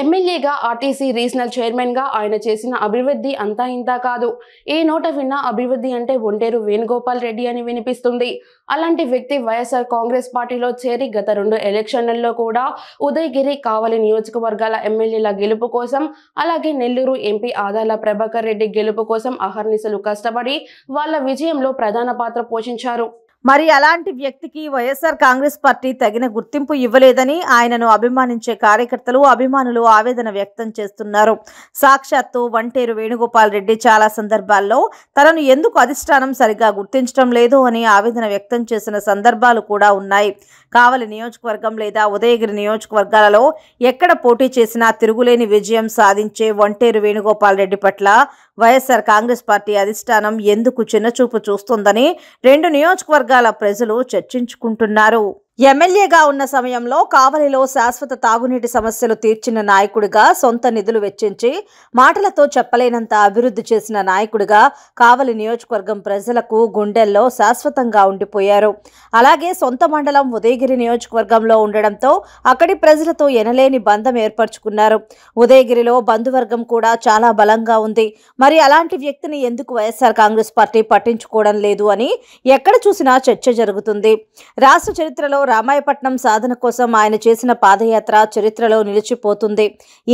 ఎమ్మెల్యేగా RTC regional చైర్మన్గా ఆయన చేసిన అభివృద్ధి అంతా ఇంతా కాదు. ఏ నోట విన్నా అభివృద్ధి అంటే ఒంటేరు వేణుగోపాల్ రెడ్డి అని వినిపిస్తుంది. అలాంటి వ్యక్తి వైఎస్ఆర్ కాంగ్రెస్ పార్టీలో చేరి గత 2 ఎలక్షన్లలో కూడా ఉదయగిరి, కావలి నియోజకవర్గాల ఎమ్మెల్యేల గెలుపు కోసం, అలాగే నెల్లూరు ఎంపీ ఆదాల ప్రభాకర్ రెడ్డి గెలుపు కోసం అహర్నిశలు కష్టపడి వాళ్ళ విజయంలో ప్రధాన పాత్ర పోషించారు. మరి అలాంటి వ్యక్తికి వైఎస్ఆర్ కాంగ్రెస్ పార్టీ తగిన గుర్తింపు ఇవ్వలేదని ఆయనను అభిమానించే కార్యకర్తలు, అభిమానులు ఆవేదన వ్యక్తం చేస్తున్నారు. సాక్షాత్తు ఒంటేరు వేణుగోపాల్ రెడ్డి చాలా సందర్భాల్లో తనను ఎందుకు అధిష్టానం సరిగా గుర్తించడం లేదు అని ఆవేదన వ్యక్తం చేసిన సందర్భాలు కూడా ఉన్నాయి. కావలి నియోజకవర్గం లేదా ఉదయగిరి నియోజకవర్గాలలో ఎక్కడ పోటీ చేసినా తిరుగులేని విజయం సాధించే ఒంటేరు వేణుగోపాల్ రెడ్డి పట్ల వైఎస్ఆర్ కాంగ్రెస్ పార్టీ అధిష్టానం ఎందుకు చిన్నచూపు చూస్తోందని 2 నియోజకవర్గాల ప్రజలు చర్చించుకుంటున్నారు. ఎమ్మెల్యేగా ఉన్న సమయంలో కావలిలో శాశ్వత తాగునీటి సమస్యలు తీర్చిన నాయకుడిగా, సొంత నిధులు వెచ్చించి మాటలతో చెప్పలేనంత అభివృద్ధి చేసిన నాయకుడిగా కావలి నియోజకవర్గం ప్రజలకు గుండెల్లో శాశ్వతంగా ఉండిపోయారు. అలాగే సొంత మండలం ఉదయగిరి నియోజకవర్గంలో ఉండడంతో అక్కడి ప్రజలతో ఎనలేని బంధం ఏర్పరచుకున్నారు. ఉదయగిరిలో బంధువర్గం కూడా చాలా బలంగా ఉంది. మరి అలాంటి వ్యక్తిని ఎందుకు వైఎస్ఆర్ కాంగ్రెస్ పార్టీ పట్టించుకోవడం లేదు అని ఎక్కడ చూసినా చర్చ జరుగుతుంది. రాష్ట్ర చరిత్రలో రామాయపట్నం సాధన కోసం ఆయన చేసిన పాదయాత్ర చరిత్రలో నిలిచిపోతుంది.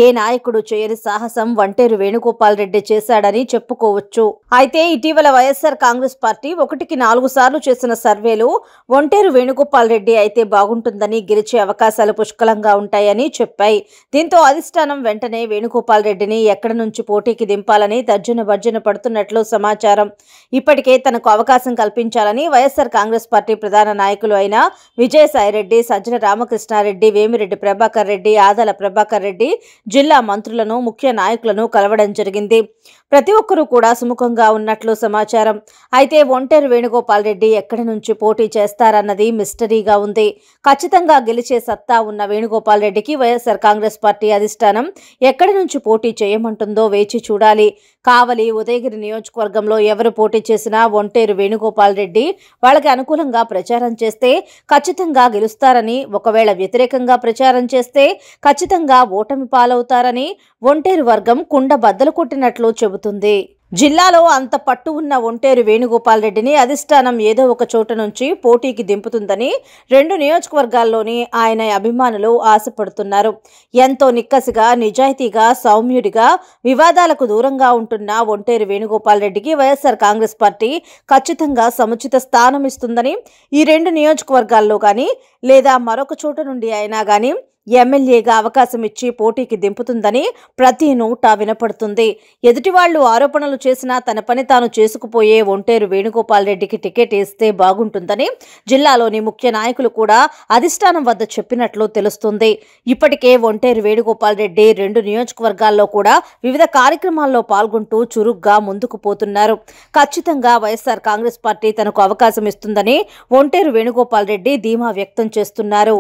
ఏ నాయకుడు చేయని సాహసం ఒంటేరు వేణుగోపాల్ రెడ్డి చేశాడని చెప్పుకోవచ్చు. అయితే ఇటీవల వైఎస్ఆర్ కాంగ్రెస్ పార్టీ 1కి 4 సార్లు చేసిన సర్వేలు ఒంటేరు వేణుగోపాల్ రెడ్డి అయితే బాగుంటుందని, గెలిచే అవకాశాలు పుష్కలంగా ఉంటాయని చెప్పాయి. దీంతో అధిష్టానం వెంటనే వేణుగోపాల్ రెడ్డిని ఎక్కడి నుంచి పోటీకి దింపాలని తర్జన భర్జన పడుతున్నట్లు సమాచారం. ఇప్పటికే తనకు అవకాశం కల్పించాలని వైఎస్ఆర్ కాంగ్రెస్ పార్టీ ప్రధాన నాయకులు అయిన విజయసాయిరెడ్డి, సజ్జల రామకృష్ణారెడ్డి, వేమిరెడ్డి ప్రభాకర్ రెడ్డి, ఆదాల ప్రభాకర్ రెడ్డి జిల్లా మంత్రులను, ముఖ్య నాయకులను కలవడం జరిగింది. ప్రతి ఒక్కరూ కూడా సుముఖంగా ఉన్నట్లు సమాచారం. అయితే ఒంటేరు వేణుగోపాల్ రెడ్డి ఎక్కడి నుంచి పోటీ చేస్తారన్నది మిస్టరీగా ఉంది. ఖచ్చితంగా గెలిచే సత్తా ఉన్న వేణుగోపాల్ రెడ్డికి వైఎస్ఆర్ కాంగ్రెస్ పార్టీ అధిష్టానం ఎక్కడి నుంచి పోటీ చేయమంటుందో వేచి చూడాలి. కావలి, ఉదయగిరి నియోజకవర్గంలో ఎవరు పోటీ చేసినా ఒంటేరు వేణుగోపాల్ రెడ్డి వాళ్ళకి అనుకూలంగా ప్రచారం చేస్తే ఖచ్చితంగా గెలుస్తారని, ఒకవేళ వ్యతిరేకంగా ప్రచారం చేస్తే ఖచ్చితంగా ఓటమి పాలవుతారని ఒంటేరు వర్గం కుండ బద్దలు కొట్టినట్లు చెబుతుంది. జిల్లాలో అంత పట్టు ఉన్న ఒంటేరు వేణుగోపాల్ రెడ్డిని అధిష్టానం ఏదో ఒక చోట నుంచి పోటీకి దింపుతుందని 2 నియోజకవర్గాల్లోని ఆయన అభిమానులు ఆశపడుతున్నారు. ఎంతో నిక్కసిగా, నిజాయితీగా, సౌమ్యుడిగా, వివాదాలకు దూరంగా ఉంటున్న ఒంటేరు వేణుగోపాల్ రెడ్డికి వైఎస్ఆర్ కాంగ్రెస్ పార్టీ ఖచ్చితంగా సముచిత స్థానం ఇస్తుందని, ఈ 2 నియోజకవర్గాల్లో కానీ లేదా మరొక చోట నుండి అయినా కానీ ఎమ్మెల్యేగా అవకాశం ఇచ్చి పోటీకి దింపుతుందని ప్రతి నోటా వినపడుతుంది. ఎదుటివాళ్లు ఆరోపణలు చేసినా తన పని తాను చేసుకుపోయే ఒంటేరు వేణుగోపాల్ రెడ్డికి టికెట్ ఇస్తే బాగుంటుందని జిల్లాలోని ముఖ్య నాయకులు కూడా అధిష్టానం వద్ద చెప్పినట్లు తెలుస్తుంది. ఇప్పటికే ఒంటేరు వేణుగోపాల్ రెడ్డి 2 నియోజకవర్గాల్లో కూడా వివిధ కార్యక్రమాల్లో పాల్గొంటూ చురుగ్గా ముందుకు పోతున్నారు. ఖచ్చితంగా వైఎస్ఆర్ కాంగ్రెస్ పార్టీ తనకు అవకాశం ఇస్తుందని ఒంటేరు వేణుగోపాల్ రెడ్డి ధీమా వ్యక్తం చేస్తున్నారు.